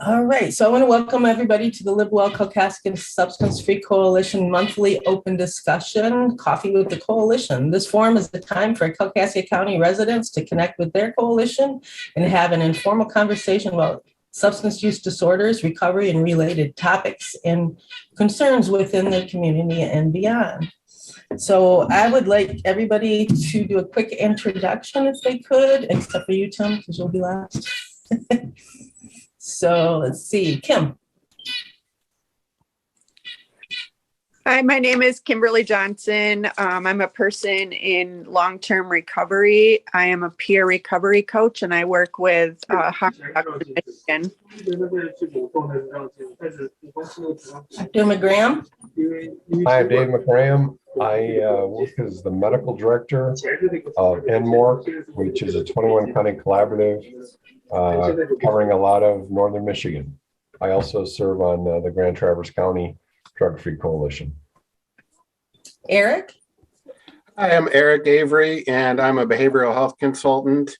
All right, so I want to welcome everybody to the Live Well Kalkaska Substance Free Coalition monthly open discussion, Coffee with the Coalition. This forum is the time for Kalkaska County residents to connect with their coalition and have an informal conversation about substance use disorders, recovery, and related topics and concerns within the community and beyond. So I would like everybody to do a quick introduction if they could, except for you, Tim, because you'll be last. So let's see, Kim. Hi, my name is Kimberly Johnson. I'm a person in long-term recovery. I am a peer recovery coach, and I work with Harvard Michigan. Dr. McGraham. Hi, I'm Dave McGraham. I work as the medical director of NMORC, which is a 21 county collaborative covering a lot of northern Michigan. I also serve on the Grand Traverse County Drug-Free Coalition. Eric? Hi, I'm Eric Avery, and I'm a behavioral health consultant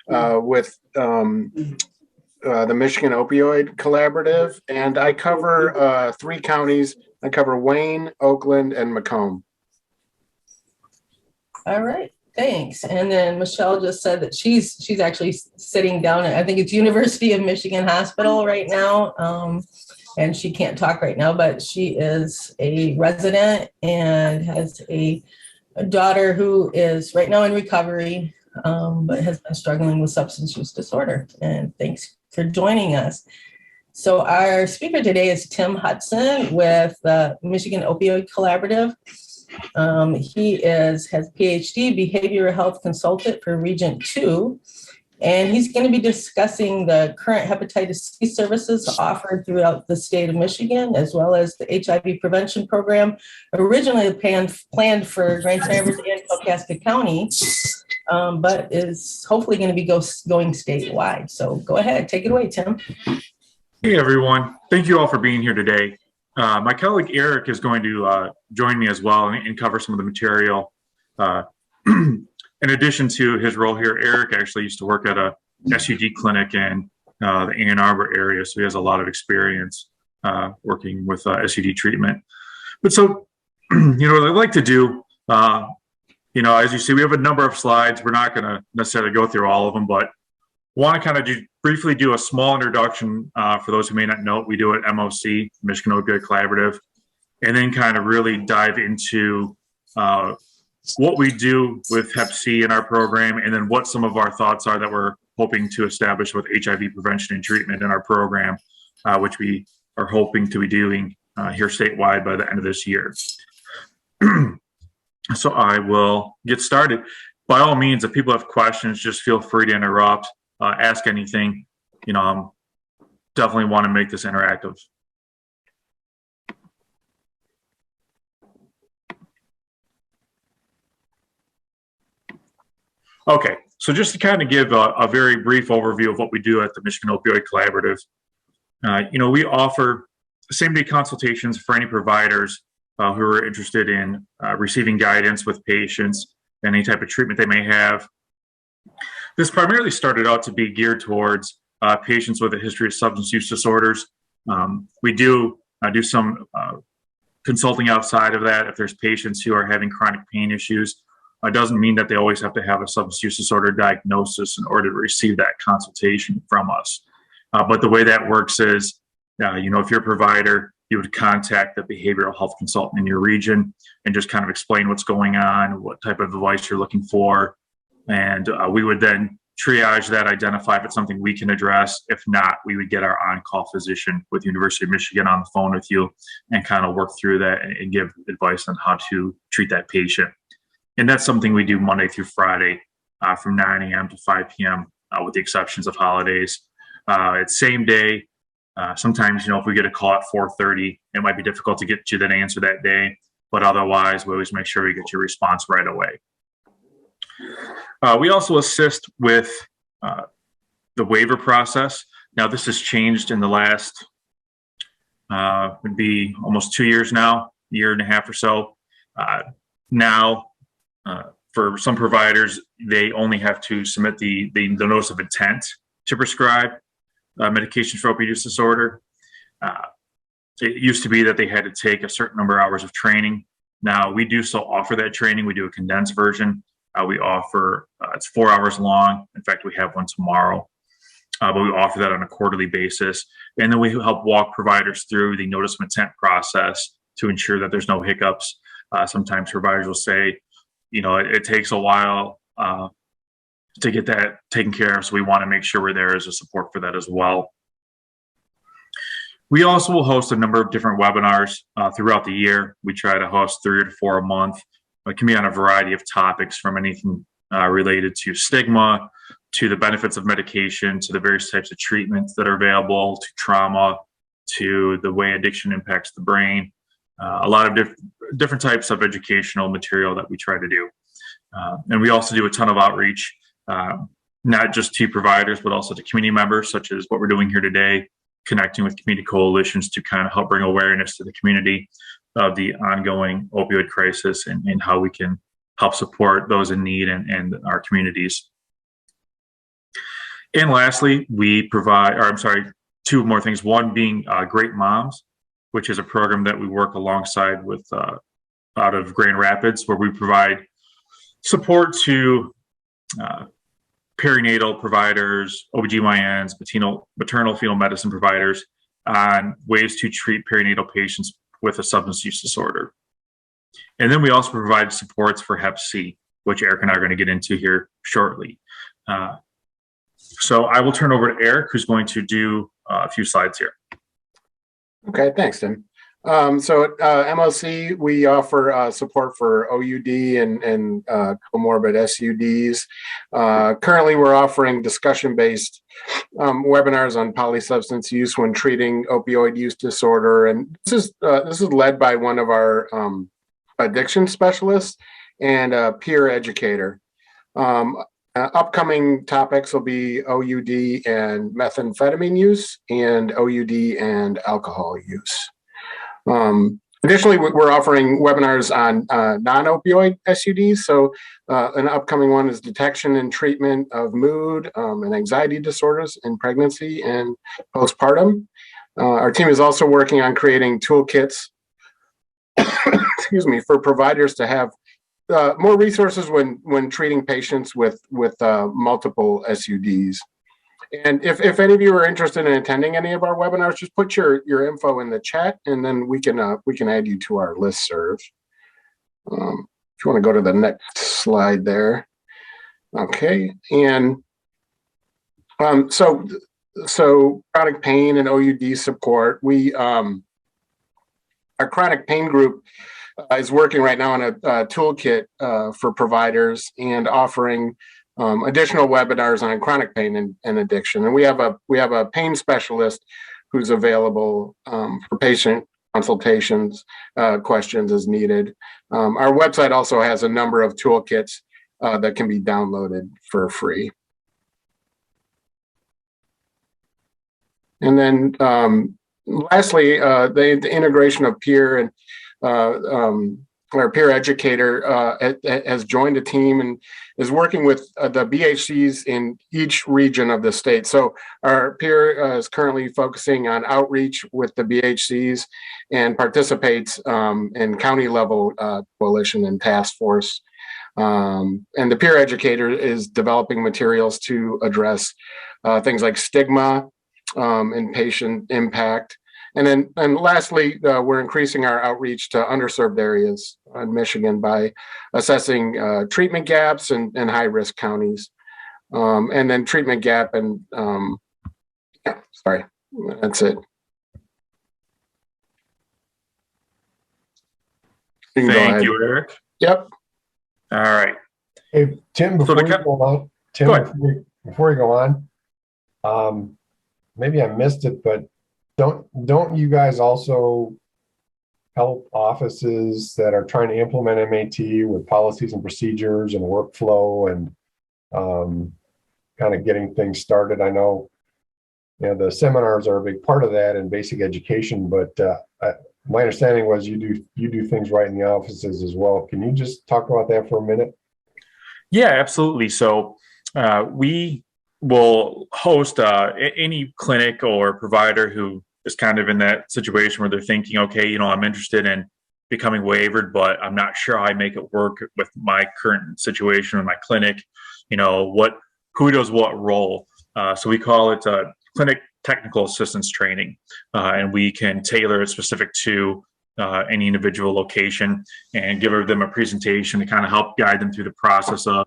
with the Michigan Opioid Collaborative, and I cover 3 counties. I cover Wayne, Oakland, and Macomb. All right, thanks. And then Michelle just said that she's actually sitting down at, I think it's University of Michigan Hospital right now. And she can't talk right now, but she is a resident and has a daughter who is right now in recovery, but has been struggling with substance use disorder. And thanks for joining us. So our speaker today is Tim Hudson with the Michigan Opioid Collaborative. He has PhD, behavioral health consultant for Region 2. And he's going to be discussing the current hepatitis C services offered throughout the state of Michigan, as well as the HIV prevention program, originally planned for Grand Traverse and Kalkaska County, but is hopefully going to be going statewide. So go ahead, take it away, Tim. Hey, everyone. Thank you all for being here today. My colleague Eric is going to join me as well and cover some of the material. In addition to his role here, Eric actually used to work at a SUD clinic in the Ann Arbor area, so he has a lot of experience working with SUD treatment. But so, what I'd like to do, as you see, we have a number of slides. We're not going to necessarily go through all of them, but want to kind of briefly do a small introduction for those who may not know what we do at MOC, Michigan Opioid Collaborative, and then kind of really dive into what we do with Hep C in our program, and then what some of our thoughts are that we're hoping to establish with HIV prevention and treatment in our program, which we are hoping to be doing here statewide by the end of this year. So I will get started. By all means, if people have questions, just feel free to interrupt, ask anything. Definitely want to make this interactive. Okay, so just to kind of give a very brief overview of what we do at the Michigan Opioid Collaborative, we offer same-day consultations for any providers who are interested in receiving guidance with patients, any type of treatment they may have. This primarily started out to be geared towards patients with a history of substance use disorders. We do some consulting outside of that if there's patients who are having chronic pain issues. It doesn't mean that they always have to have a substance use disorder diagnosis in order to receive that consultation from us. But the way that works is, if you're a provider, you would contact the behavioral health consultant in your region and just kind of explain what's going on, what type of advice you're looking for. And we would then triage that, identify if it's something we can address. If not, we would get our on-call physician with University of Michigan on the phone with you and kind of work through that and give advice on how to treat that patient. And that's something we do Monday through Friday from 9 a.m. to 5 p.m. With the exceptions of holidays. It's same day. Sometimes, if we get a call at 4:30, it might be difficult to get you that answer that day. But otherwise, we always make sure we get your response right away. We also assist with the waiver process. Now, this has changed in the last, would be almost 2 years now, a year and a half or so. Now, for some providers, they only have to submit the notice of intent to prescribe. medication for opioid use disorder. It used to be that they had to take a certain number of hours of training. Now we do still offer that training. We do a condensed version. We offer, it's 4 hours long. In fact, we have one tomorrow, but we offer that on a quarterly basis. And then we help walk providers through the notice of intent process to ensure that there's no hiccups. Sometimes providers will say, you know, it takes a while to get that taken care of. So we want to make sure we're there as a support for that as well. We also will host a number of different webinars throughout the year. We try to host 3 to 4 a month. It can be on a variety of topics, from anything related to stigma, to the benefits of medication, to the various types of treatments that are available, to trauma, to the way addiction impacts the brain. A lot of different types of educational material that we try to do. And we also do a ton of outreach, not just to providers, but also to community members, such as what we're doing here today, connecting with community coalitions to kind of help bring awareness to the community of the ongoing opioid crisis and how we can help support those in need and our communities. And lastly, we provide, or I'm sorry, 2 more things. One being Great Moms, which is a program that we work alongside with out of Grand Rapids, where we provide support to perinatal providers, OBGYNs, maternal fetal medicine providers on ways to treat perinatal patients with a substance use disorder. And then we also provide supports for Hep C, which Eric and I are going to get into here shortly. So I will turn over to Eric, who's going to do a few slides here. Okay, thanks, Tim. So at MLC, we offer support for OUD and comorbid SUDs. Currently, we're offering discussion-based webinars on polysubstance use when treating opioid use disorder, and this is led by one of our addiction specialists and a peer educator. Upcoming topics will be OUD and methamphetamine use, and OUD and alcohol use. Additionally, we're offering webinars on non-opioid SUDs. So an upcoming one is detection and treatment of mood and anxiety disorders in pregnancy and postpartum. Our team is also working on creating toolkits excuse me, for providers to have more resources when treating patients with multiple SUDs. And if any of you are interested in attending any of our webinars, just put your info in the chat, and then we can add you to our listserv. If you want to go to the next slide there. Okay, and so chronic pain and OUD support. Our chronic pain group is working right now on a toolkit for providers and offering additional webinars on chronic pain and addiction. And we have a pain specialist who's available for patient consultations, questions as needed. Our website also has a number of toolkits that can be downloaded for free. And then lastly, the integration of peer and our peer educator has joined a team and is working with the BHCs in each region of the state. So our peer is currently focusing on outreach with the BHCs and participates in county level coalition and task force. And the peer educator is developing materials to address things like stigma and patient impact. And lastly, we're increasing our outreach to underserved areas in Michigan by assessing treatment gaps in high-risk counties. And then treatment gap and, sorry, that's it. Thank you, Eric. Yep. All right. Hey, Tim, before you go on, maybe I missed it, but don't you guys also help offices that are trying to implement MAT with policies and procedures and workflow and kind of getting things started? I know, the seminars are a big part of that and basic education, but my understanding was you do things right in the offices as well. Can you just talk about that for a minute? Yeah, absolutely. So we will host any clinic or provider who is kind of in that situation where they're thinking, okay, you know, I'm interested in becoming waivered, but I'm not sure how I make it work with my current situation in my clinic. You know, who does what role? So we call it clinic technical assistance training, and we can tailor it specific to any individual location and give them a presentation to kind of help guide them through the process of,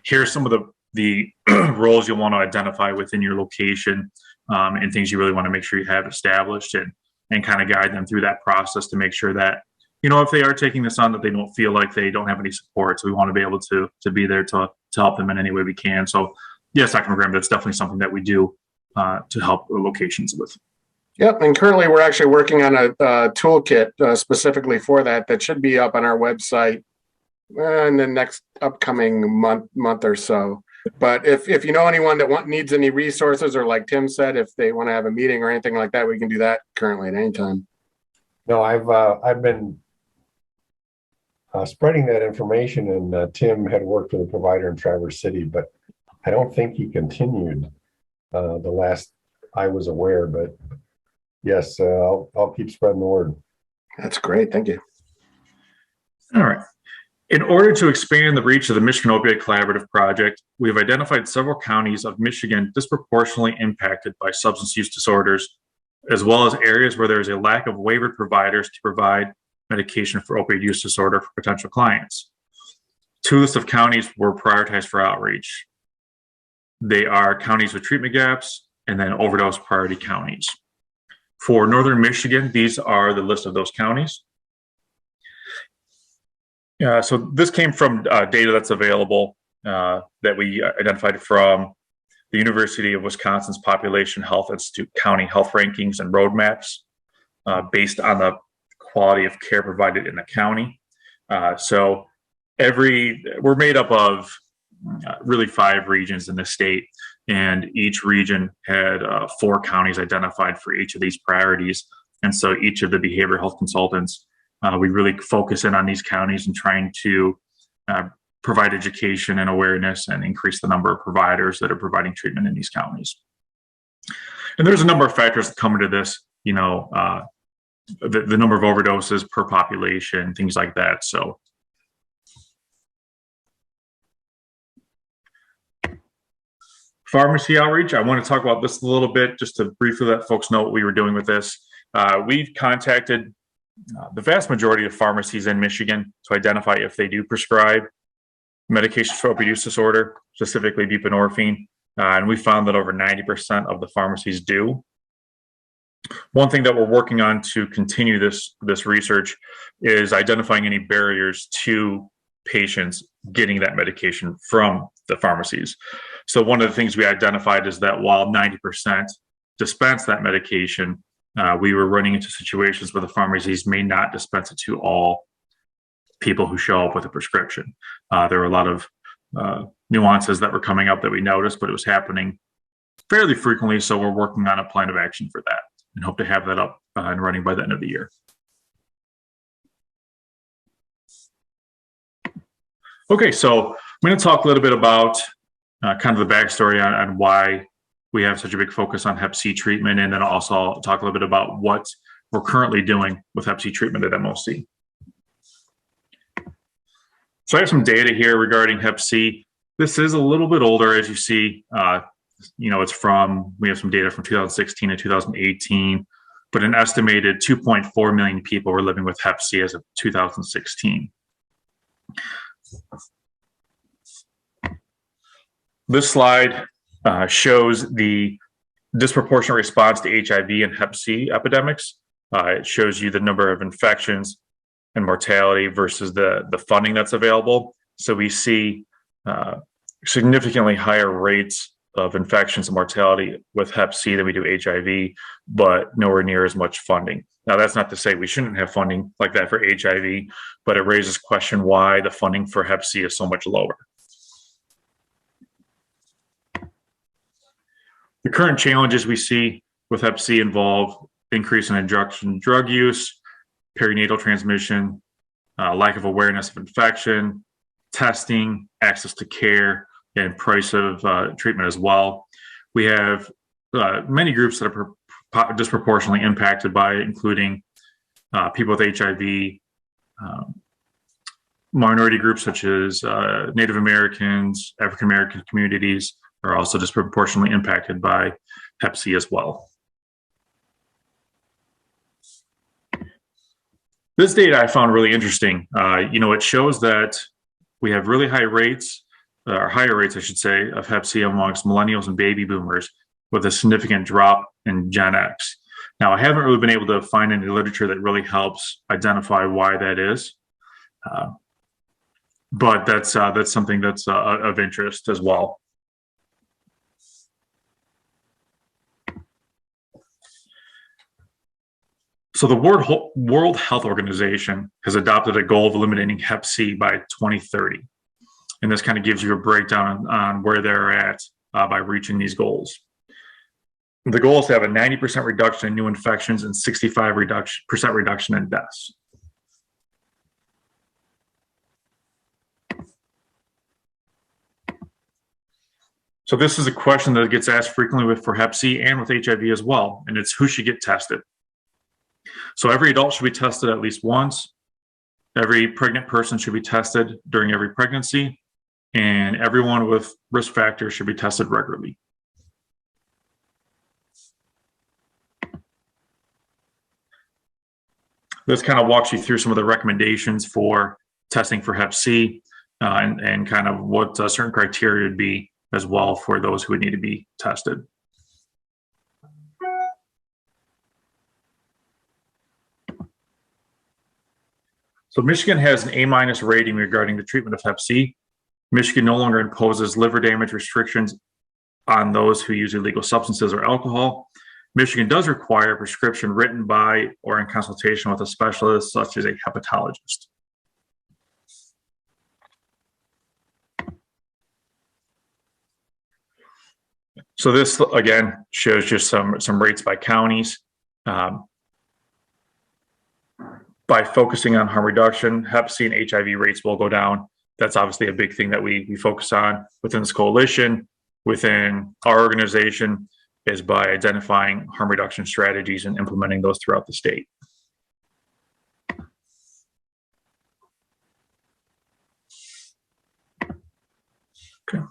here's some of the roles you'll want to identify within your location, and things you really want to make sure you have established, and kind of guide them through that process to make sure that, you know, if they are taking this on, that they don't feel like they don't have any support. So we want to be able to be there to help them in any way we can. So yes, Dr. McGrath, that's definitely something that we do to help locations with. Yep, and currently we're actually working on a toolkit specifically for that should be up on our website in the next upcoming month or so. But if you know anyone that needs any resources, or like Tim said, if they want to have a meeting or anything like that, we can do that currently at any time. No, I've been spreading that information, and Tim had worked for the provider in Traverse City, but I don't think he continued the last I was aware. But yes, I'll keep spreading the word. That's great. Thank you. All right. In order to expand the reach of the Michigan Opioid Collaborative Project, we have identified several counties of Michigan disproportionately impacted by substance use disorders, as well as areas where there is a lack of waivered providers to provide medication for opioid use disorder for potential clients. 2 lists of counties were prioritized for outreach. They are counties with treatment gaps and then overdose priority counties. For Northern Michigan, these are the list of those counties. So this came from data that's available that we identified from the University of Wisconsin's Population Health Institute County Health Rankings and Roadmaps based on the quality of care provided in the county. So we're made up of really 5 regions in the state, and each region had 4 counties identified for each of these priorities. And so each of the behavioral health consultants, we really focus in on these counties and trying to provide education and awareness and increase the number of providers that are providing treatment in these counties. And there's a number of factors that come into this, you know, the number of overdoses per population, things like that. So pharmacy outreach, I want to talk about this a little bit just to briefly let folks know what we were doing with this. We've contacted the vast majority of pharmacies in Michigan to identify if they do prescribe medications for opioid use disorder, specifically buprenorphine, and we found that over 90% of the pharmacies do. One thing that we're working on to continue this research is identifying any barriers to patients getting that medication from the pharmacies. So one of the things we identified is that while 90% dispense that medication, we were running into situations where the pharmacies may not dispense it to all people who show up with a prescription. There were a lot of nuances that were coming up that we noticed, but it was happening fairly frequently. So we're working on a plan of action for that and hope to have that up and running by the end of the year. Okay, so I'm going to talk a little bit about kind of the backstory on why we have such a big focus on Hep C treatment, and then also I'll talk a little bit about what we're currently doing with Hep C treatment at MOC. So I have some data here regarding Hep C. This is a little bit older, as you see. You know, we have some data from 2016 and 2018, but an estimated 2.4 million people were living with Hep C as of 2016. This slide shows the disproportionate response to HIV and Hep C epidemics. It shows you the number of infections and mortality versus the funding that's available. So we see significantly higher rates of infections and mortality with Hep C than we do HIV, but nowhere near as much funding. Now, that's not to say we shouldn't have funding like that for HIV, but it raises question why the funding for Hep C is so much lower. The current challenges we see with Hep C involve increase in injection drug use, perinatal transmission, lack of awareness of infection, testing, access to care, and price of treatment as well. We have many groups that are disproportionately impacted by it, including people with HIV, minority groups such as Native Americans, African American communities are also disproportionately impacted by Hep C as well. This data I found really interesting. It shows that we have really high rates, or higher rates, I should say, of Hep C amongst millennials and baby boomers, with a significant drop in Gen X. Now, I haven't really been able to find any literature that really helps identify why that is, but that's something that's of interest as well. So the World Health Organization has adopted a goal of eliminating Hep C by 2030. And this kind of gives you a breakdown on where they're at by reaching these goals. The goal is to have a 90% reduction in new infections and 65% reduction in deaths. So this is a question that gets asked frequently for Hep C and with HIV as well, and it's who should get tested. So every adult should be tested at least once. Every pregnant person should be tested during every pregnancy, and everyone with risk factors should be tested regularly. This kind of walks you through some of the recommendations for testing for Hep C and kind of what certain criteria would be as well for those who would need to be tested. So Michigan has an A- rating regarding the treatment of Hep C. Michigan no longer imposes liver damage restrictions on those who use illegal substances or alcohol. Michigan does require a prescription written by or in consultation with a specialist, such as a hepatologist. So this, again, shows just some rates by counties. By focusing on harm reduction, Hep C and HIV rates will go down. That's obviously a big thing that we focus on within this coalition, within our organization, is by identifying harm reduction strategies and implementing those throughout the state. Okay.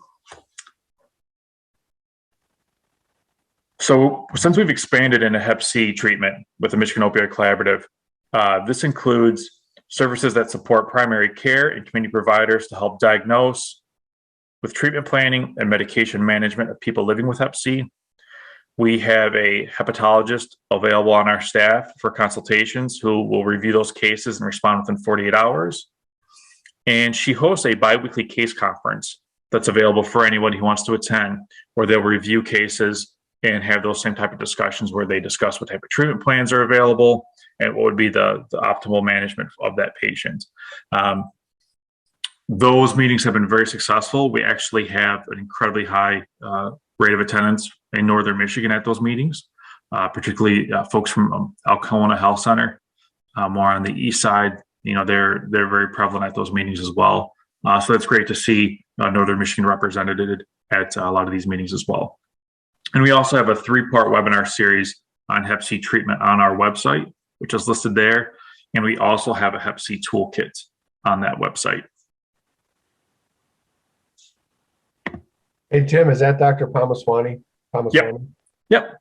So since we've expanded into Hep C treatment with the Michigan Opioid Collaborative, this includes services that support primary care and community providers to help diagnose with treatment planning and medication management of people living with Hep C. We have a hepatologist available on our staff for consultations who will review those cases and respond within 48 hours. And she hosts a biweekly case conference that's available for anyone who wants to attend, where they'll review cases and have those same type of discussions where they discuss what type of treatment plans are available and what would be the optimal management of that patient. Those meetings have been very successful. We actually have an incredibly high rate of attendance in Northern Michigan at those meetings, particularly folks from Alcona Health Center, more on the east side. They're very prevalent at those meetings as well. So that's great to see Northern Michigan represented at a lot of these meetings as well. And we also have a 3-part webinar series on Hep C treatment on our website, which is listed there. And we also have a Hep C toolkit on that website. Hey, Tim, is that Dr. Pamaswani? Yep.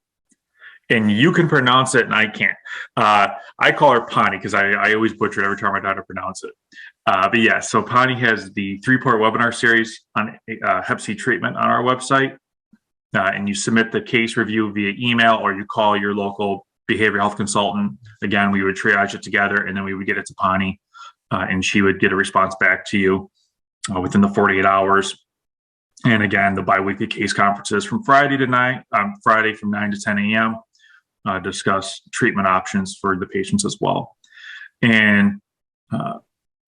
And you can pronounce it and I can't. I call her Pani because I always butcher it every time I try to pronounce it. But yeah, so Pani has the 3-part webinar series on Hep C treatment on our website. And you submit the case review via email, or you call your local behavioral health consultant. Again, we would triage it together and then we would get it to Pani, and she would get a response back to you within the 48 hours. And again, the biweekly case conferences from Friday from 9 to 10 a.m. Discuss treatment options for the patients as well. And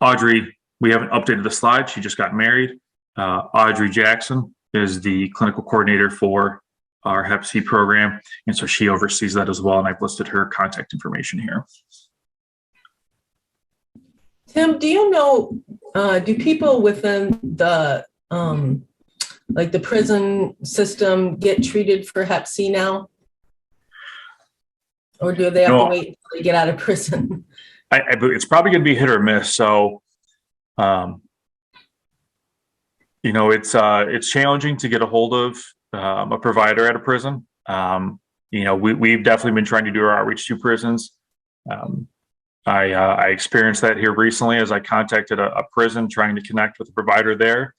Audrey, we haven't updated the slide. She just got married. Audrey Jackson is the clinical coordinator for our Hep C program. And so she oversees that as well. And I've listed her contact information here. Tim, do you know, do people within the like the prison system get treated for Hep C now? Or do they have to wait until they get out of prison? It's probably going to be hit or miss. So, it's challenging to get a hold of a provider at a prison. We've definitely been trying to do our outreach to prisons. I experienced that here recently as I contacted a prison trying to connect with a provider there.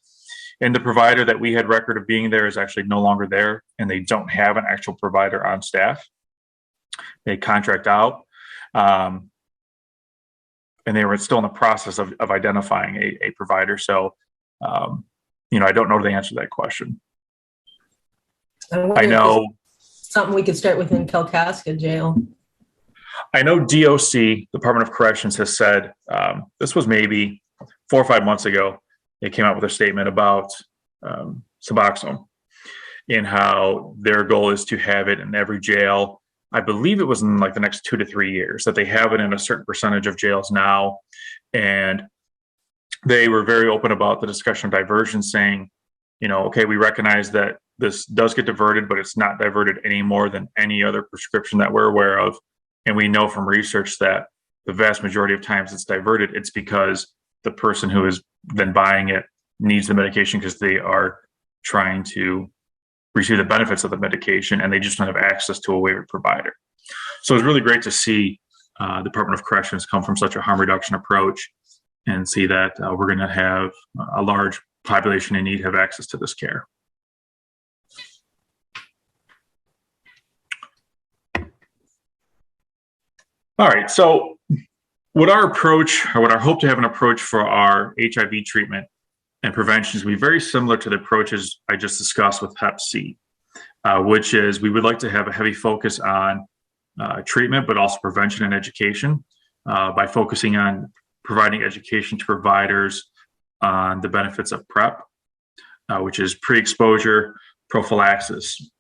And the provider that we had record of being there is actually no longer there, and they don't have an actual provider on staff. They contract out. And they were still in the process of identifying a provider. So, I don't know the answer to that question. I know something we could start with in Kalkaska jail. I know DOC, Department of Corrections, has said, this was maybe 4 or 5 months ago, they came out with a statement about Suboxone and how their goal is to have it in every jail. I believe it was in like the next 2 to 3 years, that they have it in a certain percentage of jails now. And they were very open about the discussion of diversion, saying, okay, we recognize that this does get diverted, but it's not diverted any more than any other prescription that we're aware of. And we know from research that the vast majority of times it's diverted, it's because the person who is then buying it needs the medication because they are trying to receive the benefits of the medication, and they just don't have access to a waiver provider. So it's really great to see the Department of Corrections come from such a harm reduction approach and see that we're going to have a large population in need have access to this care. All right, so what our approach, or what our hope to have an approach for our HIV treatment and prevention is going to be very similar to the approaches I just discussed with Hep C, which is we would like to have a heavy focus on treatment, but also prevention and education by focusing on providing education to providers on the benefits of PrEP, which is pre-exposure prophylaxis.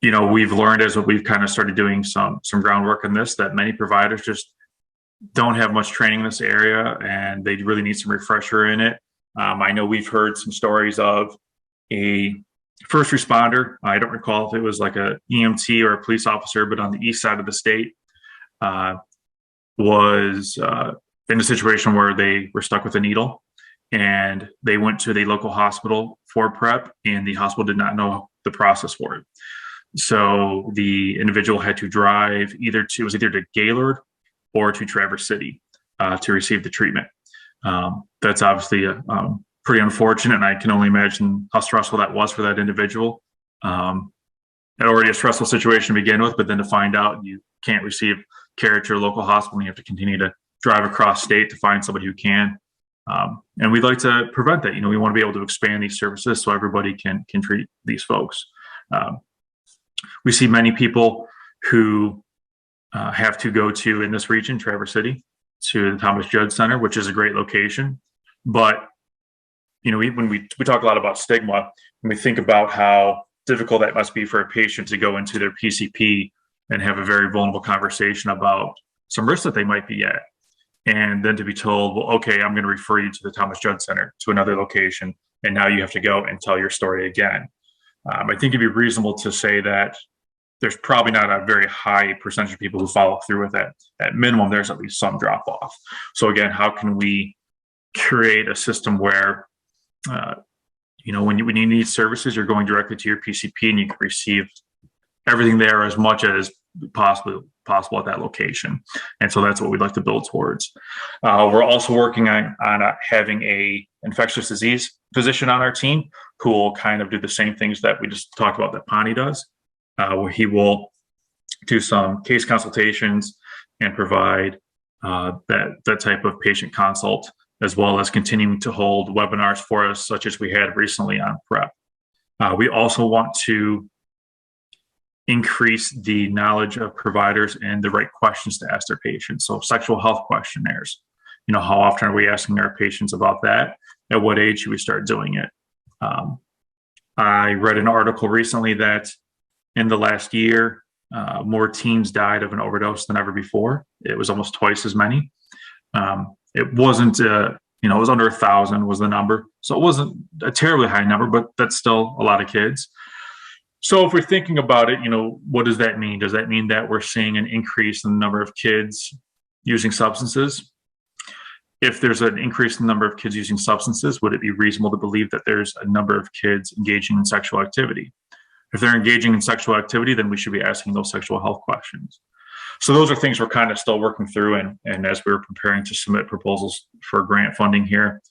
We've learned as we've kind of started doing some groundwork in this, that many providers just don't have much training in this area, and they really need some refresher in it. I know we've heard some stories of a first responder. I don't recall if it was like a EMT or a police officer, but on the east side of the state, was in a situation where they were stuck with a needle, and they went to the local hospital for PrEP, and the hospital did not know the process for it. So the individual had to drive either to Gaylord or to Traverse City to receive the treatment. That's obviously pretty unfortunate, and I can only imagine how stressful that was for that individual. Already a stressful situation to begin with, but then to find out you can't receive care at your local hospital, and you have to continue to drive across state to find somebody who can. And we'd like to prevent that. We want to be able to expand these services so everybody can treat these folks. We see many people who have to go to, in this region, Traverse City, to the Thomas Judd Center, which is a great location. But, when we talk a lot about stigma, when we think about how difficult that must be for a patient to go into their PCP and have a very vulnerable conversation about some risks that they might be at. And then to be told, well, okay, I'm going to refer you to the Thomas Judd Center, to another location, and now you have to go and tell your story again. I think it'd be reasonable to say that there's probably not a very high percentage of people who follow through with that. At minimum, there's at least some drop off. So again, how can we create a system where, when you need services, you're going directly to your PCP and you can receive everything there as much as possible at that location. And so that's what we'd like to build towards. We're also working on having a infectious disease physician on our team who will kind of do the same things that we just talked about that Pani does, where he will do some case consultations and provide that type of patient consult, as well as continuing to hold webinars for us, such as we had recently on PrEP. We also want to increase the knowledge of providers and the right questions to ask their patients. So sexual health questionnaires, how often are we asking our patients about that? At what age should we start doing it? I read an article recently that in the last year, more teens died of an overdose than ever before. It was almost twice as many. It wasn't, You know, it was under 1,000 was the number. So it wasn't a terribly high number, but that's still a lot of kids. So if we're thinking about it, you know, what does that mean? Does that mean that we're seeing an increase in the number of kids using substances? If there's an increase in the number of kids using substances, would it be reasonable to believe that there's a number of kids engaging in sexual activity? If they're engaging in sexual activity, then we should be asking those sexual health questions. So those are things we're kind of still working through. And as we're preparing to submit proposals for grant funding here,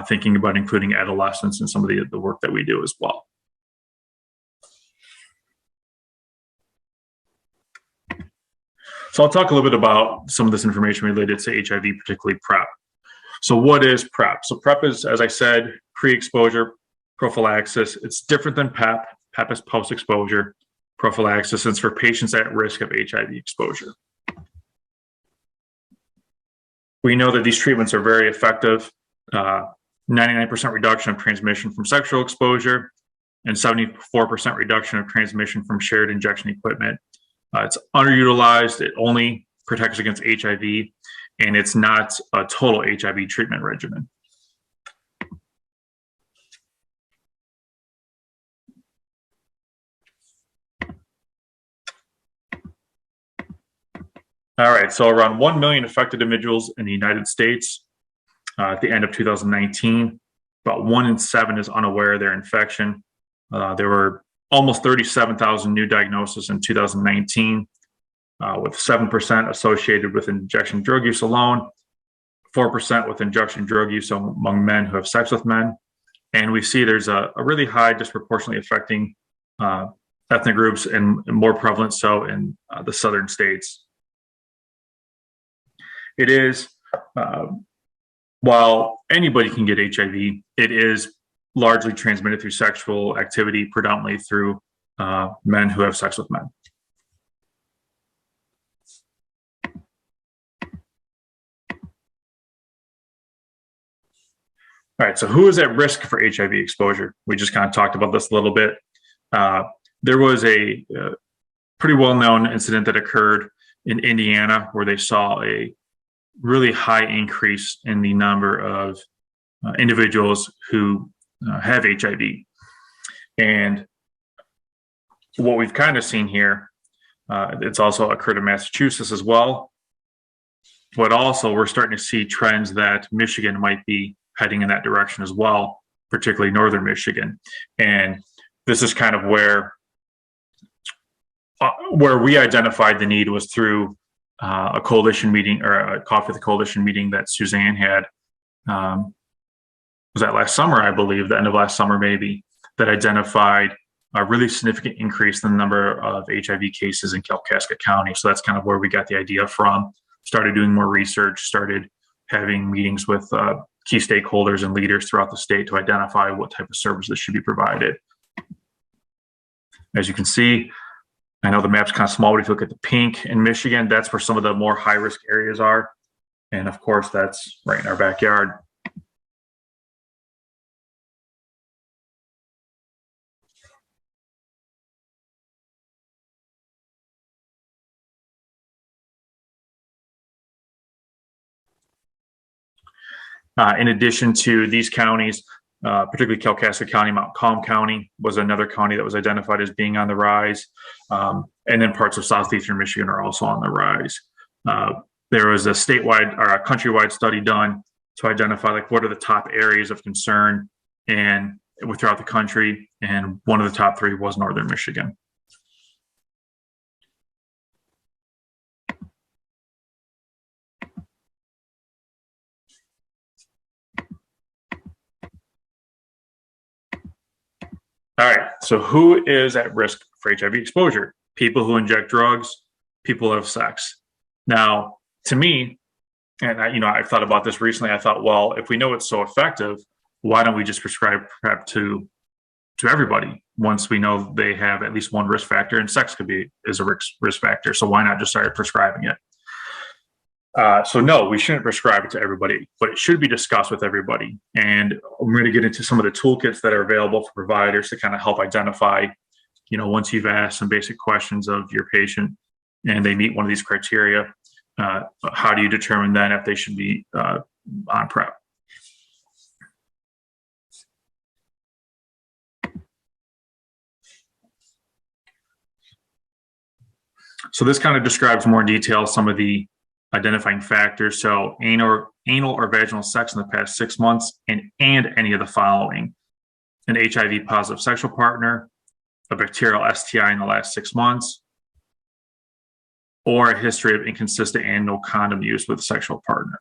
thinking about including adolescents in some of the work that we do as well. So I'll talk a little bit about some of this information related to HIV, particularly PrEP. So what is PrEP? So PrEP is, as I said, pre-exposure prophylaxis. It's different than PEP. PEP is post-exposure prophylaxis. It's for patients at risk of HIV exposure. We know that these treatments are very effective. 99% reduction of transmission from sexual exposure and 74% reduction of transmission from shared injection equipment. It's underutilized. It only protects against HIV, and it's not a total HIV treatment regimen. All right, so around 1 million affected individuals in the United States at the end of 2019. About 1 in 7 is unaware of their infection. There were almost 37,000 new diagnoses in 2019, with 7% associated with injection drug use alone, 4% with injection drug use among men who have sex with men. And we see there's a really high disproportionately affecting ethnic groups and more prevalent so in the southern states. It is, while anybody can get HIV, it is largely transmitted through sexual activity, predominantly through men who have sex with men. All right, so who is at risk for HIV exposure? We just kind of talked about this a little bit. There was a pretty well-known incident that occurred in Indiana where they saw a really high increase in the number of individuals who have HIV. And what we've kind of seen here, it's also occurred in Massachusetts as well. But also we're starting to see trends that Michigan might be heading in that direction as well, particularly northern Michigan. And this is kind of where we identified the need was through a coalition meeting or a Coffee with the Coalition meeting that Suzanne had. Was that last summer, I believe, the end of last summer maybe, that identified a really significant increase in the number of HIV cases in Kalkaska County. So that's kind of where we got the idea from. Started doing more research, started having meetings with key stakeholders and leaders throughout the state to identify what type of services should be provided. As you can see, I know the map's kind of small, but if you look at the pink in Michigan, that's where some of the more high-risk areas are. And of course, that's right in our backyard. In addition to these counties, particularly Kalkaska County, Mount Calm County was another county that was identified as being on the rise. And then parts of southeastern Michigan are also on the rise. There was a statewide or a countrywide study done to identify like what are the top areas of concern and throughout the country. And one of the top 3 was northern Michigan. All right, so who is at risk for HIV exposure? People who inject drugs, people who have sex. Now, to me, and I've thought about this recently, I thought, well, if we know it's so effective, why don't we just prescribe PrEP to everybody once we know they have at least one risk factor, and sex is a risk factor, so why not just start prescribing it? So no, we shouldn't prescribe it to everybody, but it should be discussed with everybody. And I'm going to get into some of the toolkits that are available for providers to kind of help identify, once you've asked some basic questions of your patient and they meet one of these criteria, how do you determine then if they should be on PrEP? So this kind of describes more in detail some of the identifying factors. So anal or vaginal sex in the past 6 months and any of the following: an HIV positive sexual partner, a bacterial STI in the last 6 months, or a history of inconsistent and no condom use with a sexual partner.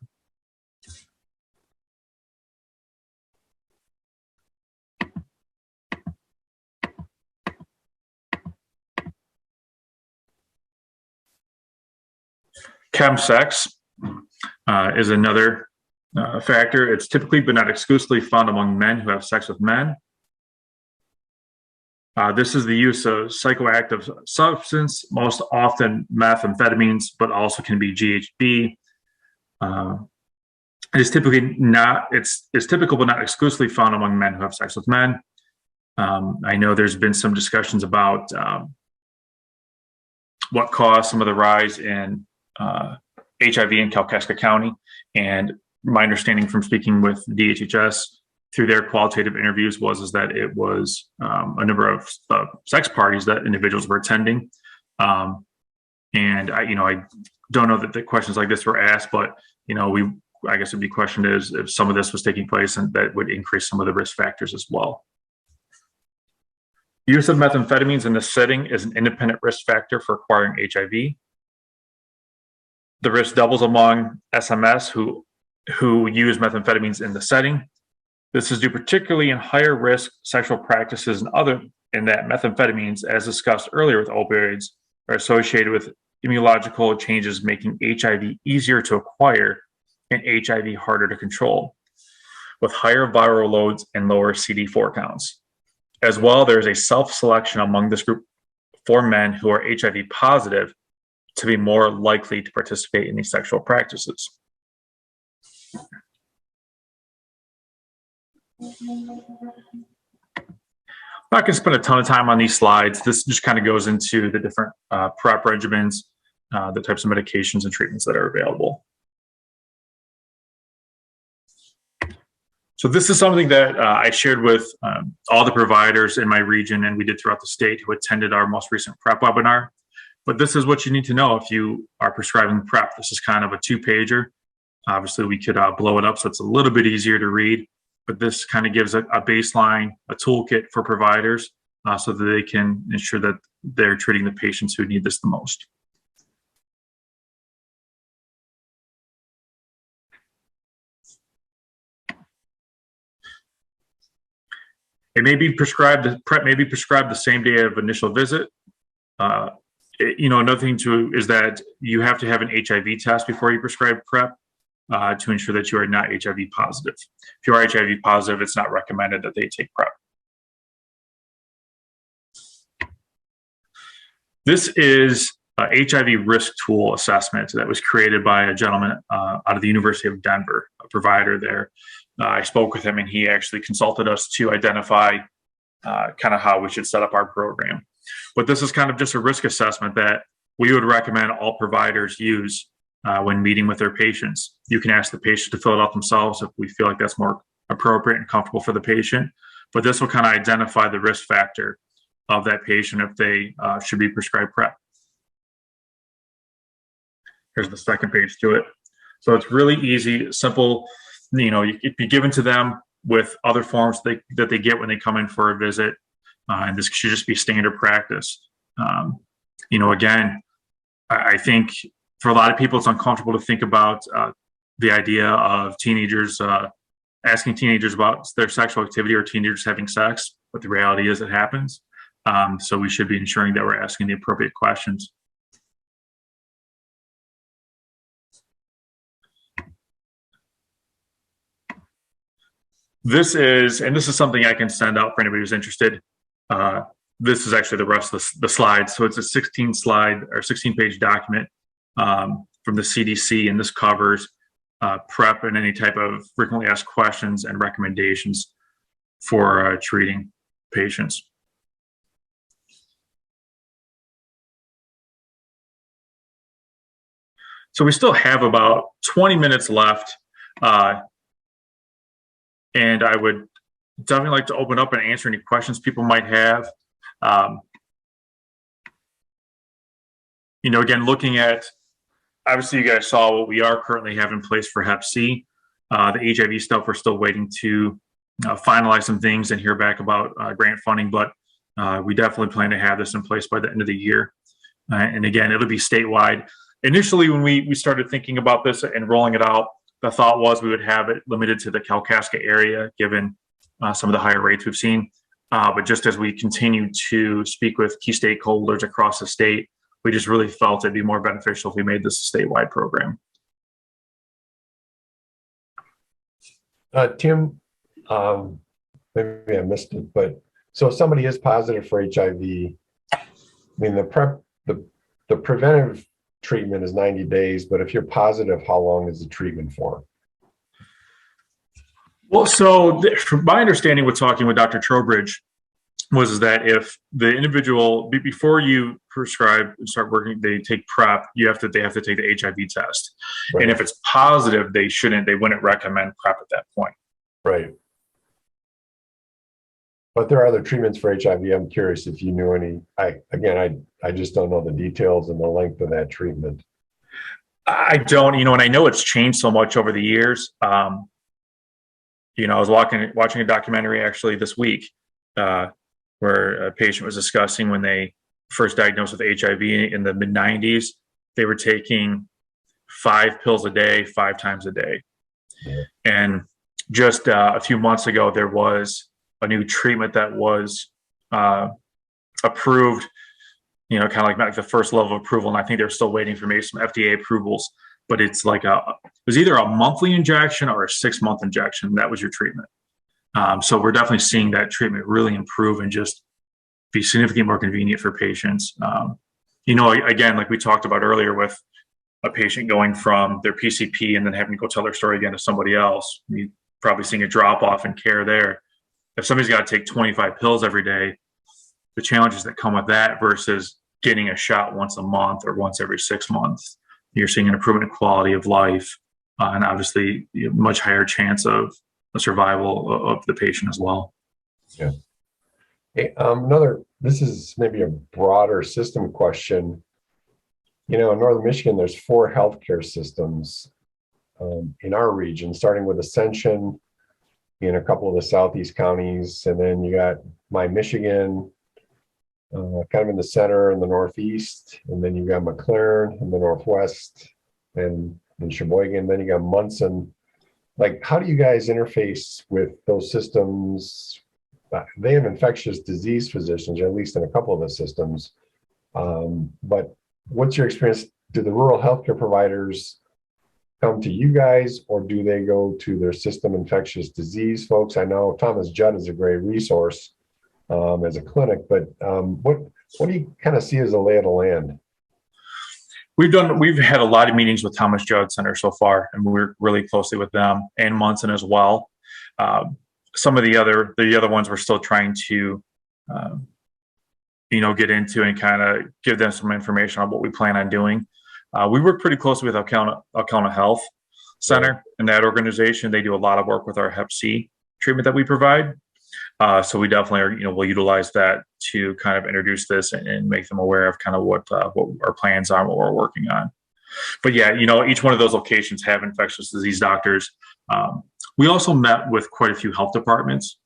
Chemsex is another factor. It's typically but not exclusively found among men who have sex with men. This is the use of psychoactive substance, most often methamphetamines, but also can be GHB. It's typical but not exclusively found among men who have sex with men. I know there's been some discussions about what caused some of the rise in HIV in Kalkaska County, and my understanding from speaking with DHHS through their qualitative interviews was that it was a number of sex parties that individuals were attending, and I don't know that the questions like this were asked, but I guess it'd be questioned is if some of this was taking place, and that would increase some of the risk factors as well. Use of methamphetamines in this setting is an independent risk factor for acquiring HIV. The risk doubles among SMS who use methamphetamines in the setting. This is due particularly in higher risk sexual practices in that methamphetamines, as discussed earlier with opioids, are associated with immunological changes making HIV easier to acquire and HIV harder to control, with higher viral loads and lower CD4 counts. As well, there is a self-selection among this group for men who are HIV positive to be more likely to participate in these sexual practices. I'm not going to spend a ton of time on these slides. This just kind of goes into the different PrEP regimens, the types of medications and treatments that are available. So this is something that I shared with all the providers in my region, and we did throughout the state, who attended our most recent PrEP webinar. But this is what you need to know if you are prescribing PrEP. This is kind of a 2-pager. Obviously, we could blow it up so it's a little bit easier to read, but this kind of gives a baseline, a toolkit for providers so that they can ensure that they're treating the patients who need this the most. It may be prescribed, PrEP may be prescribed the same day of initial visit. Another thing too is that you have to have an HIV test before you prescribe PrEP to ensure that you are not HIV positive. If you are HIV positive, it's not recommended that they take PrEP. This is a HIV risk tool assessment that was created by a gentleman out of the University of Denver, a provider there. I spoke with him, and he actually consulted us to identify kind of how we should set up our program. But this is kind of just a risk assessment that we would recommend all providers use when meeting with their patients. You can ask the patient to fill it out themselves if we feel like that's more appropriate and comfortable for the patient. But this will kind of identify the risk factor of that patient if they should be prescribed PrEP. Here's the second page to it. So it's really easy, simple. It'd be given to them with other forms that they get when they come in for a visit. And this should just be standard practice. Again, I think for a lot of people, it's uncomfortable to think about the idea of teenagers, asking teenagers about their sexual activity or teenagers having sex, but the reality is it happens. So we should be ensuring that we're asking the appropriate questions. This is something I can send out for anybody who's interested. This is actually the rest of the slides. So it's a 16-slide or 16-page document from the CDC, and this covers PrEP and any type of frequently asked questions and recommendations for treating patients. So we still have about 20 minutes left. And I would definitely like to open up and answer any questions people might have. again, looking at, obviously you guys saw what we are currently have in place for Hep C. The HIV stuff, we're still waiting to finalize some things and hear back about grant funding, but we definitely plan to have this in place by the end of the year. And again, it'll be statewide. Initially, when we started thinking about this and rolling it out, the thought was we would have it limited to the Kalkaska area, given some of the higher rates we've seen. But just as we continue to speak with key stakeholders across the state, we just really felt it'd be more beneficial if we made this a statewide program. Tim, maybe I missed it, but so if somebody is positive for HIV, I mean, the preventive treatment is 90 days, but if you're positive, how long is the treatment for? Well, so from my understanding with talking with Dr. Trowbridge was that if the individual, before you prescribe and start working, they take PrEP, they have to take the HIV test. Right. And if it's positive, they wouldn't recommend PrEP at that point. Right. But there are other treatments for HIV. I'm curious if you knew any. I just don't know the details and the length of that treatment. I don't, and I know it's changed so much over the years. I was watching a documentary actually this week where a patient was discussing when they first diagnosed with HIV in the mid-90s, they were taking 5 pills a day, 5 times a day. Yeah. And just a few months ago, there was a new treatment that was approved, kind of like the first level of approval. And I think they're still waiting for maybe some FDA approvals, but it's like it was either a monthly injection or a 6-month injection. That was your treatment. So we're definitely seeing that treatment really improve and just be significantly more convenient for patients. Again, like we talked about earlier with a patient going from their PCP and then having to go tell their story again to somebody else, you're probably seeing a drop off in care there. If somebody's got to take 25 pills every day, the challenges that come with that versus getting a shot once a month or once every 6 months, you're seeing an improvement in quality of life and obviously a much higher chance of the survival of the patient as well. Yeah. Hey, this is maybe a broader system question. In Northern Michigan, there's 4 healthcare systems in our region, starting with Ascension in a couple of the southeast counties, and then you got My Michigan, kind of in the center in the northeast, and then you got McLaren in the northwest, and in Sheboygan, then you got Munson. Like, how do you guys interface with those systems? They have infectious disease physicians, at least in a couple of the systems. But what's your experience? Do the rural healthcare providers come to you guys, or do they go to their system infectious disease folks? I know Thomas Judd is a great resource as a clinic, but what do you kind of see as a lay of the land? We've had a lot of meetings with Thomas Judd Center so far, and we're really closely with them and Munson as well. Some of the other ones we're still trying to, get into and kind of give them some information on what we plan on doing. We work pretty closely with Alcona Health Center and that organization. They do a lot of work with our Hep C treatment that we provide. So we definitely are, we'll utilize that to kind of introduce this and make them aware of kind of what our plans are, what we're working on. But yeah, each one of those locations have infectious disease doctors. We also met with quite a few health departments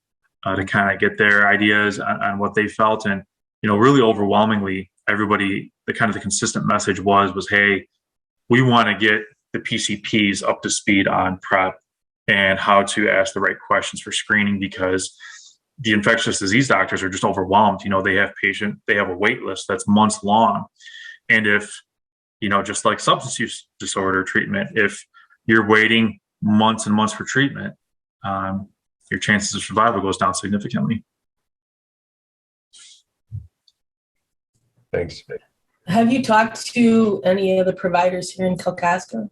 to kind of get their ideas on what they felt. And, really overwhelmingly, everybody, the consistent message was, hey, we want to get the PCPs up to speed on PrEP and how to ask the right questions for screening, because the infectious disease doctors are just overwhelmed. They have a wait list that's months long. And if, just like substance use disorder treatment, if you're waiting months and months for treatment, your chances of survival goes down significantly. Thanks. Have you talked to any of the providers here in Kalkaska?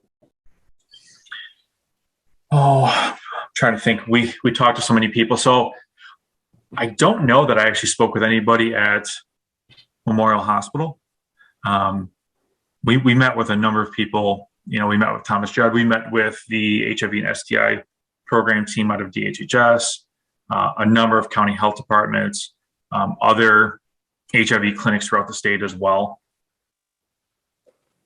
Oh, I'm trying to think. We talked to so many people. So I don't know that I actually spoke with anybody at Memorial Hospital. We met with a number of people. We met with Thomas Judd. We met with the HIV and STI program team out of DHHS, a number of county health departments, other HIV clinics throughout the state as well.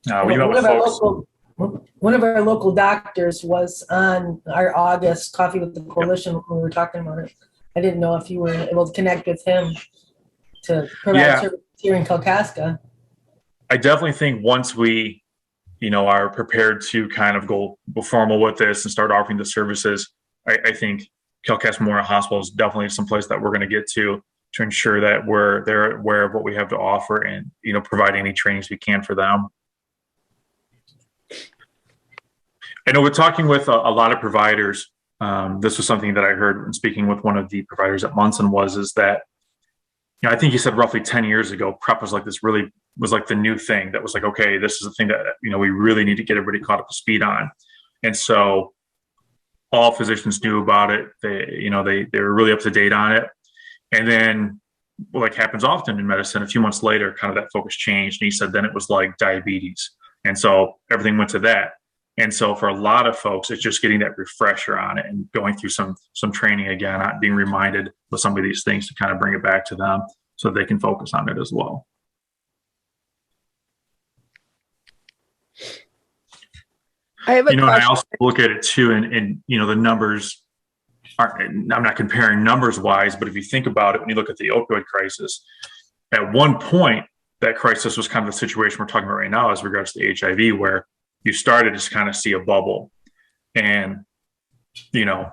We met with folks. One of our local doctors was on our August Coffee with the Coalition when we were talking about it. I didn't know if you were able to connect with him to provide service here in Kalkaska. I definitely think once we, are prepared to kind of go formal with this and start offering the services, I think Kalkaska Memorial Hospital is definitely someplace that we're going to get to ensure that they're aware of what we have to offer and, provide any trainings we can for them. I know we're talking with a lot of providers. This was something that I heard when speaking with one of the providers at Munson is that, I think he said roughly 10 years ago, PrEP was like the new thing that was like, okay, this is the thing that, we really need to get everybody caught up to speed on. And so all physicians knew about it. They were really up to date on it. And then, like happens often in medicine, a few months later, kind of that focus changed. And he said, then it was like diabetes. And so everything went to that. And so for a lot of folks, it's just getting that refresher on it and going through some training again, being reminded of some of these things to kind of bring it back to them so they can focus on it as well. I have a and question. I also look at it too, and the numbers I'm not comparing numbers wise, but if you think about it, when you look at the opioid crisis, at one point, that crisis was kind of the situation we're talking about right now as regards to HIV, where you started to kind of see a bubble. And, we don't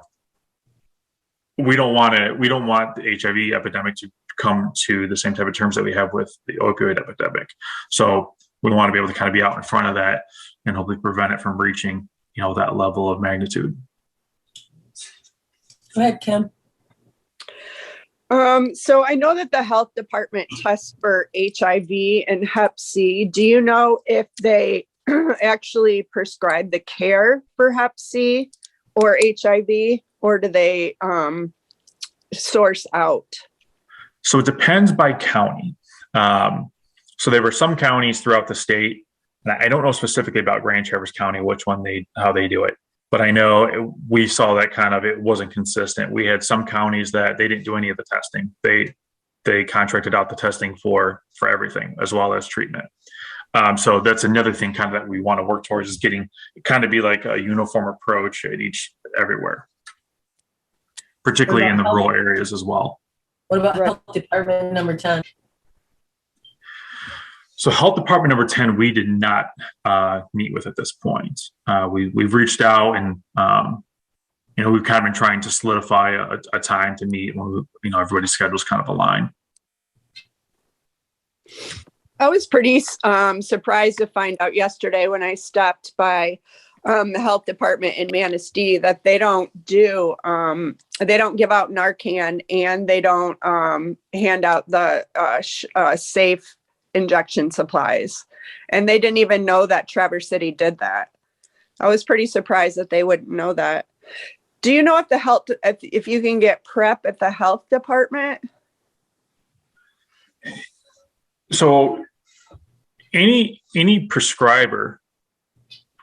want the HIV epidemic to come to the same type of terms that we have with the opioid epidemic. So we want to be able to kind of be out in front of that and hopefully prevent it from reaching, that level of magnitude. Go ahead, Kim. So I know that the health department tests for HIV and Hep C. Do you know if they actually prescribe the care for Hep C or HIV, or do they source out? So it depends by county. So there were some counties throughout the state, and I don't know specifically about Grand Traverse County, how they do it. But I know we saw that it wasn't consistent. We had some counties that they didn't do any of the testing. They contracted out the testing for everything as well as treatment. So that's another thing that we want to work towards, is getting be like a uniform approach at everywhere, particularly in the rural areas as well. What about Health Department number 10? So Health Department number 10, we did not meet with at this point. We've reached out and, we've kind of been trying to solidify a time to meet when, everybody's schedules kind of align. I was pretty surprised to find out yesterday when I stopped by the health department in Manistee that they don't give out Narcan, and they don't hand out the safe injection supplies. And they didn't even know that Traverse City did that. I was pretty surprised that they wouldn't know that. Do you know if you can get PrEP at the health department? So any prescriber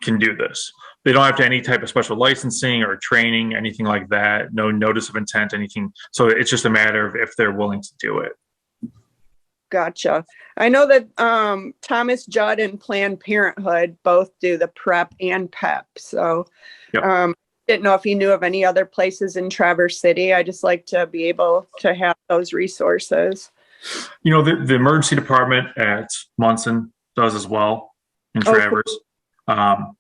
can do this. They don't have to any type of special licensing or training, anything like that. No notice of intent, anything. So it's just a matter of if they're willing to do it. Gotcha. I know that Thomas Judd and Planned Parenthood both do the PrEP and PEP. So Yep. Didn't know if you knew of any other places in Traverse City. I just like to be able to have those resources. The emergency department at Munson does as well in Traverse. And,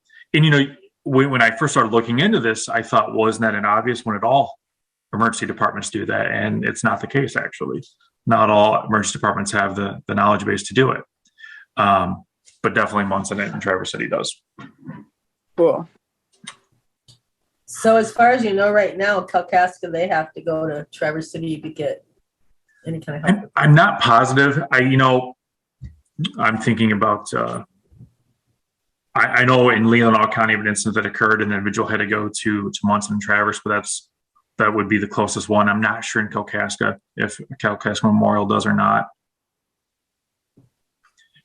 when I first started looking into this, I thought, well, isn't that an obvious one at all? Emergency departments do that. And it's not the case, actually. Not all emergency departments have the knowledge base to do it. But definitely Munson and Traverse City does. Cool. So as far as right now, Kalkaska, they have to go to Traverse City to get any kind of help. I'm not positive. I'm thinking about, I know in Leelanau County, an incident that occurred, and the individual had to go to Munson and Traverse, but that would be the closest one. I'm not sure in Kalkaska if Kalkaska Memorial does or not.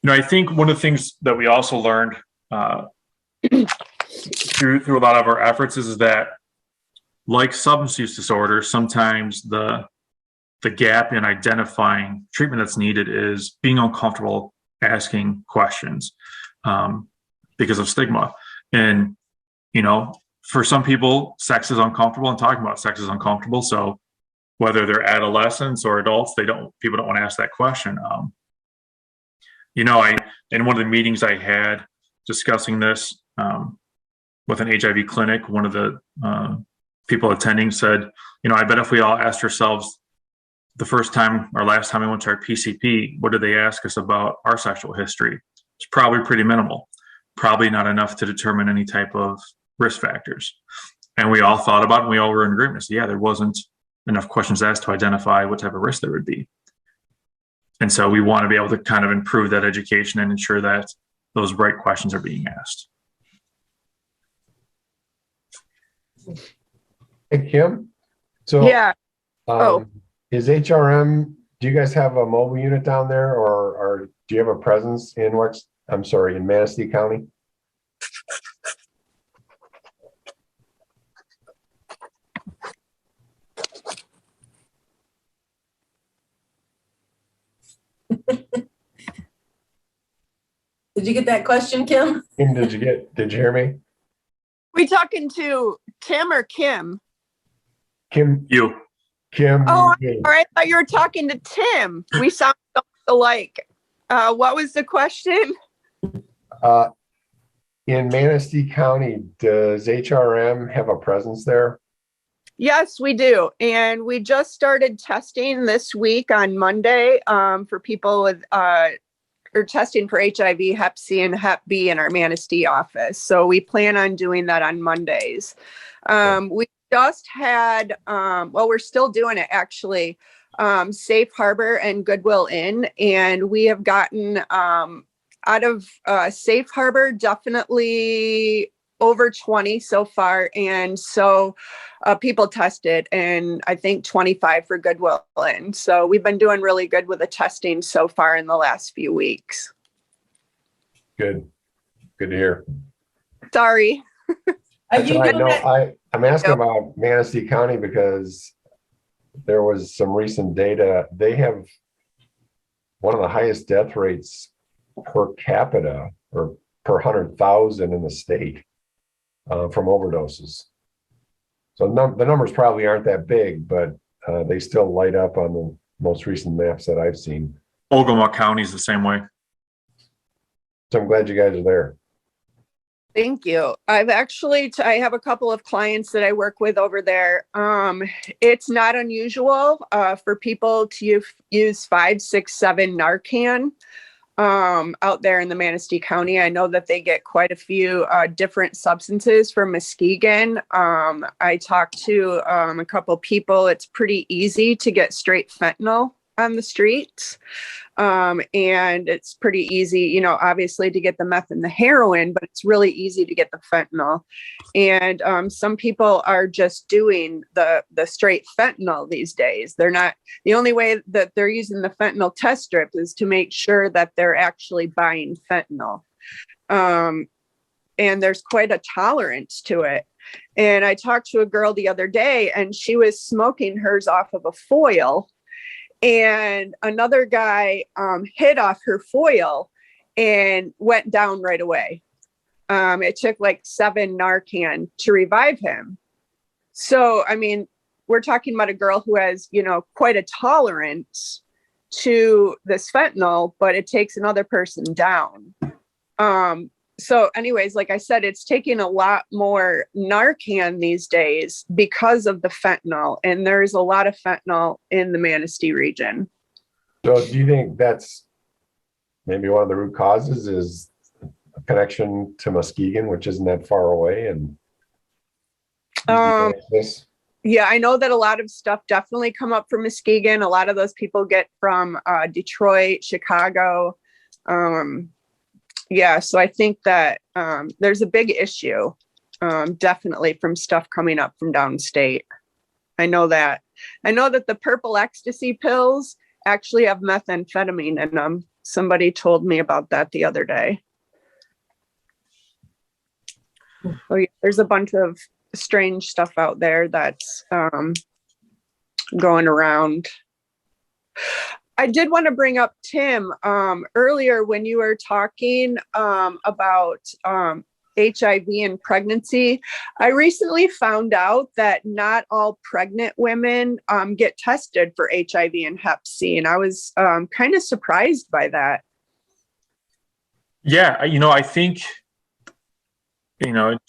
I think one of the things that we also learned through a lot of our efforts is that, like substance use disorder, sometimes the gap in identifying treatment that's needed is being uncomfortable asking questions. because of stigma. And, you know, for some people, sex is uncomfortable, and talking about sex is uncomfortable. So whether they're adolescents or adults, people don't want to ask that question. You know, in one of the meetings I had discussing this with an HIV clinic, one of the people attending said, you know, I bet if we all asked ourselves the first time or last time we went to our PCP, what did they ask us about our sexual history? It's probably pretty minimal, probably not enough to determine any type of risk factors. And we all thought about it, and we all were in agreement. So yeah, there wasn't enough questions asked to identify what type of risk there would be. And so we want to be able to kind of improve that education and ensure that those right questions are being asked. Hey, Kim. So Yeah. Oh. Is HRM, do you guys have a mobile unit down there, or do you have a presence in in Manistee County? Did you get that question, Kim? Kim, did you hear me? We talking to Tim or Kim? Kim, You. Kim. Oh, all right. I thought you were talking to Tim. We sound alike. What was the question? In Manistee County, does HRM have a presence there? Yes, we do. And we just started testing this week on Monday for people with or testing for HIV, Hep C, and Hep B in our Manistee office. So we plan on doing that on Mondays. We just had, well, we're still doing it actually, Safe Harbor and Goodwill Inn. And we have gotten out of Safe Harbor, definitely over 20 so far. And so people tested, and I think 25 for Goodwill Inn. So we've been doing really good with the testing so far in the last few weeks. Good to hear. Sorry. That's right. No, I'm asking about Manistee County because there was some recent data. They have one of the highest death rates per capita or per 100,000 in the state from overdoses. So the numbers probably aren't that big, but they still light up on the most recent maps that I've seen. Ogama County is the same way. So I'm glad you guys are there. Thank you. I have a couple of clients that I work with over there. It's not unusual for people to use 5, 6, 7 Narcan out there in the Manistee County. I know that they get quite a few different substances from Muskegon. I talked to a couple people. It's pretty easy to get straight fentanyl on the streets. And it's pretty easy, you know, obviously to get the meth and the heroin, but it's really easy to get the fentanyl. And some people are just doing the straight fentanyl these days. They're not, the only way that they're using the fentanyl test strip is to make sure that they're actually buying fentanyl. And there's quite a tolerance to it. And I talked to a girl the other day, and she was smoking hers off of a foil. And another guy hit off her foil and went down right away. It took like 7 Narcan to revive him. So, I mean, we're talking about a girl who has, you know, quite a tolerance to this fentanyl, but it takes another person down. So anyways, like I said, it's taking a lot more Narcan these days because of the fentanyl. And there's a lot of fentanyl in the Manistee region. So do you think that's maybe one of the root causes is a connection to Muskegon, which isn't that far away? And yeah, I know that a lot of stuff definitely come up from Muskegon. A lot of those people get from Detroit, Chicago. Yeah, so I think that there's a big issue, definitely from stuff coming up from downstate. I know that. I know that the purple ecstasy pills actually have methamphetamine in them. Somebody told me about that the other day. Oh, yeah, there's a bunch of strange stuff out there that's going around. I did want to bring up Tim earlier when you were talking about HIV and pregnancy. I recently found out that not all pregnant women get tested for HIV and Hep C, and I was kind of surprised by that. Yeah, I think,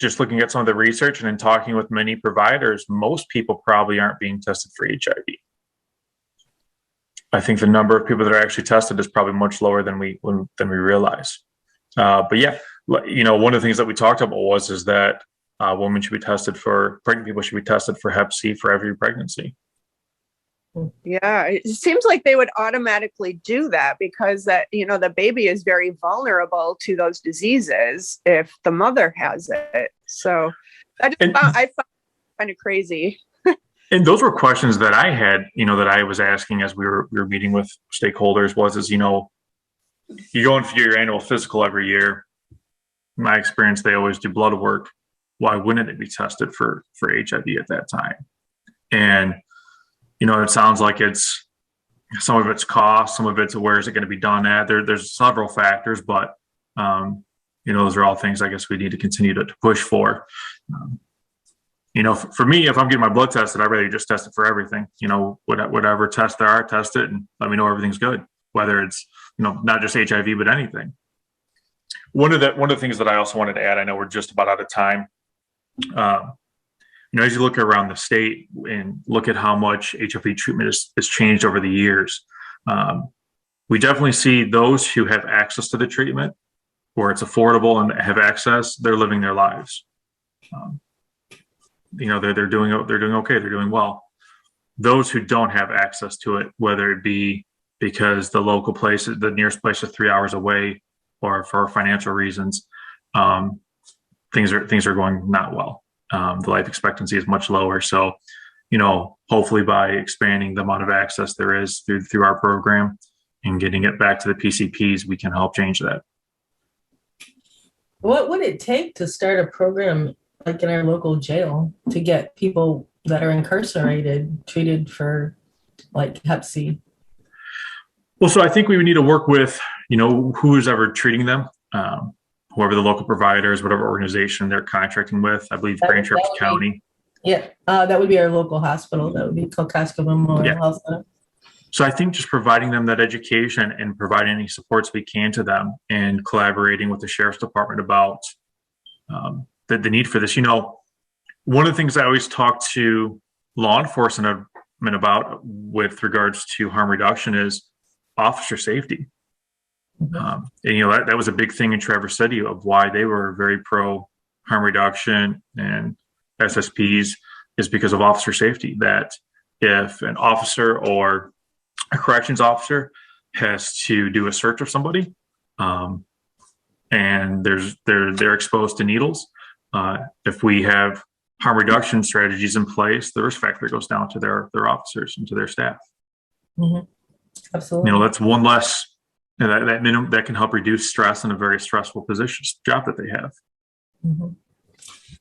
just looking at some of the research and then talking with many providers, most people probably aren't being tested for HIV. I think the number of people that are actually tested is probably much lower than we realize. But yeah, one of the things that we talked about is that pregnant people should be tested for Hep C for every pregnancy. Yeah, it seems like they would automatically do that because the baby is very vulnerable to those diseases if the mother has it. So I found it kind of crazy. And those were questions that I had, that I was asking as we were meeting with stakeholders you're going for your annual physical every year. In my experience, they always do blood work. Why wouldn't they be tested for HIV at that time? And, it sounds like some of it's cost, some of it's where is it going to be done at. There's several factors, but, those are all things I guess we need to continue to push for. For me, if I'm getting my blood tested, I'd rather just test it for everything. Whatever tests there are, test it and let me know everything's good. Whether it's, not just HIV, but anything. One of the things that I also wanted to add, I know we're just about out of time. As you look around the state and look at how much HIV treatment has changed over the years, we definitely see those who have access to the treatment, where it's affordable and have access, they're living their lives. They're doing okay, they're doing well. Those who don't have access to it, whether it be because the nearest place is 3 hours away, or for financial reasons, things are going not well. The life expectancy is much lower. So, hopefully by expanding the amount of access there is through our program and getting it back to the PCPs, we can help change that. What would it take to start a program like in our local jail to get people that are incarcerated treated for like Hep C? Well, so I think we would need to work with, who's ever treating them, whoever the local providers, whatever organization they're contracting with. I believe Grand Rapids County. Yeah, that would be our local hospital. That would be Kalkaska Memorial Health Center. So I think just providing them that education and providing any supports we can to them and collaborating with the Sheriff's Department about the need for this. One of the things I always talk to law enforcement about with regards to harm reduction is officer safety. And that was a big thing in Traverse City of why they were very pro harm reduction and SSPs, is because of officer safety. That if an officer or a corrections officer has to do a search of somebody, and they're exposed to needles, if we have harm reduction strategies in place, the risk factor goes down to their officers and to their staff. Mm-hmm. Absolutely. That's one less that can help reduce stress in a very stressful job that they have. Mm-hmm.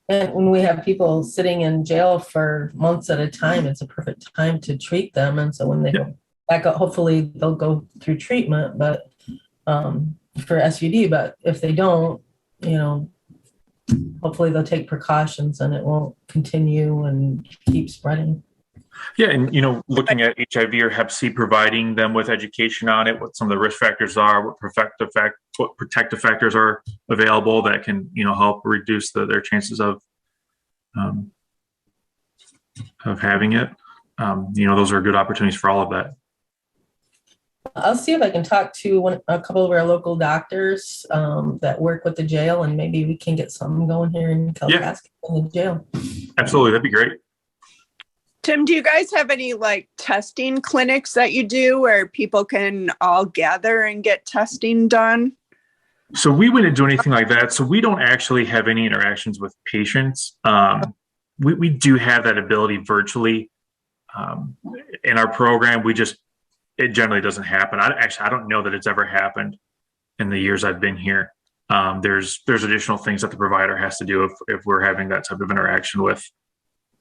And when we have people sitting in jail for months at a time, it's a perfect time to treat them. And so when they go back up, hopefully they'll go through treatment, but for SUD. But if they don't, hopefully they'll take precautions and it won't continue and keep spreading. Yeah, and looking at HIV or Hep C, providing them with education on it, what some of the risk factors are, what protective factors are available that can help reduce their chances of having it. Those are good opportunities for all of that. I'll see if I can talk to a couple of our local doctors that work with the jail, and maybe we can get something going here in Kalkaska in the jail. Absolutely, that'd be great. Tim, do you guys have any testing clinics that you do where people can all gather and get testing done? So we wouldn't do anything like that. So we don't actually have any interactions with patients. We do have that ability virtually in our program. It generally doesn't happen. I don't know that it's ever happened in the years I've been here. There's additional things that the provider has to do if we're having that type of interaction with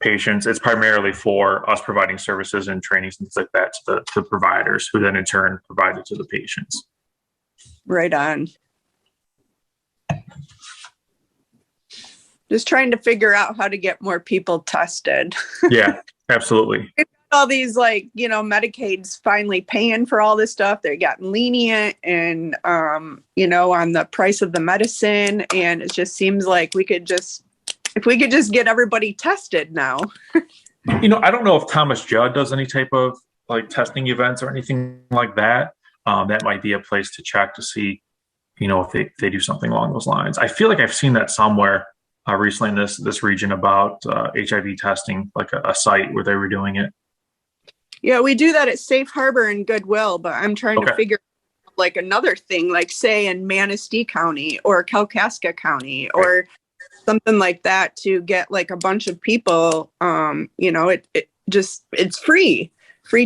patients. It's primarily for us providing services and trainings and things like that to providers, who then in turn provide it to the patients. Right on. Just trying to figure out how to get more people tested. Yeah, absolutely. All these, like, you know, Medicaid's finally paying for all this stuff. They're getting lenient and, you know, on the price of the medicine. And it just seems like if we could just get everybody tested now. You know, I don't know if Thomas Judd does any type of like testing events or anything like that. That might be a place to check to see, you know, if they do something along those lines. I feel like I've seen that somewhere recently in this region about HIV testing, like a site where they were doing it. Yeah, we do that at Safe Harbor and Goodwill, but I'm trying to figure out like another thing, like say in Manistee County or Kalkaska County or something like that, to get like a bunch of people. You know, it's free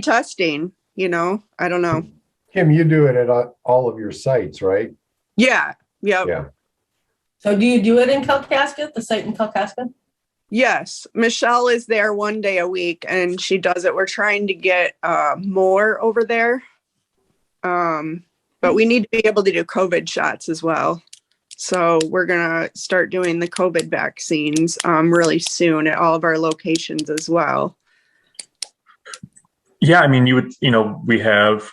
testing, you know. I don't know. Kim, you do it at all of your sites, right? Yeah. Yeah. So do you do it in Kalkaska, the site in Kalkaska? Yes. Michelle is there one day a week and she does it. We're trying to get more over there. But we need to be able to do COVID shots as well. So we're going to start doing the COVID vaccines really soon at all of our locations as well. Yeah, I mean, we have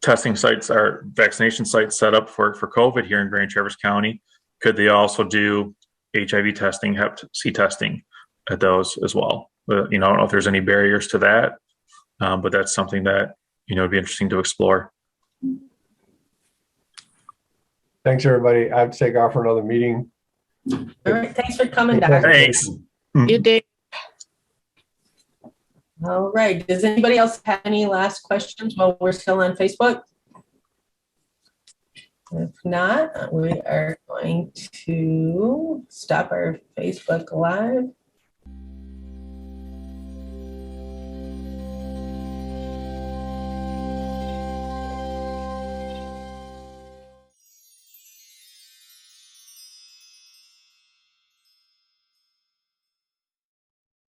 testing sites or vaccination sites set up for COVID here in Grand Traverse County. Could they also do HIV testing, Hep C testing at those as well? I don't know if there's any barriers to that, but that's something that, it'd be interesting to explore. Thanks, everybody. I have to take off for another meeting. All right, thanks for coming back. Thanks. You did. All right, does anybody else have any last questions while we're still on Facebook? If not, we are going to stop our Facebook Live.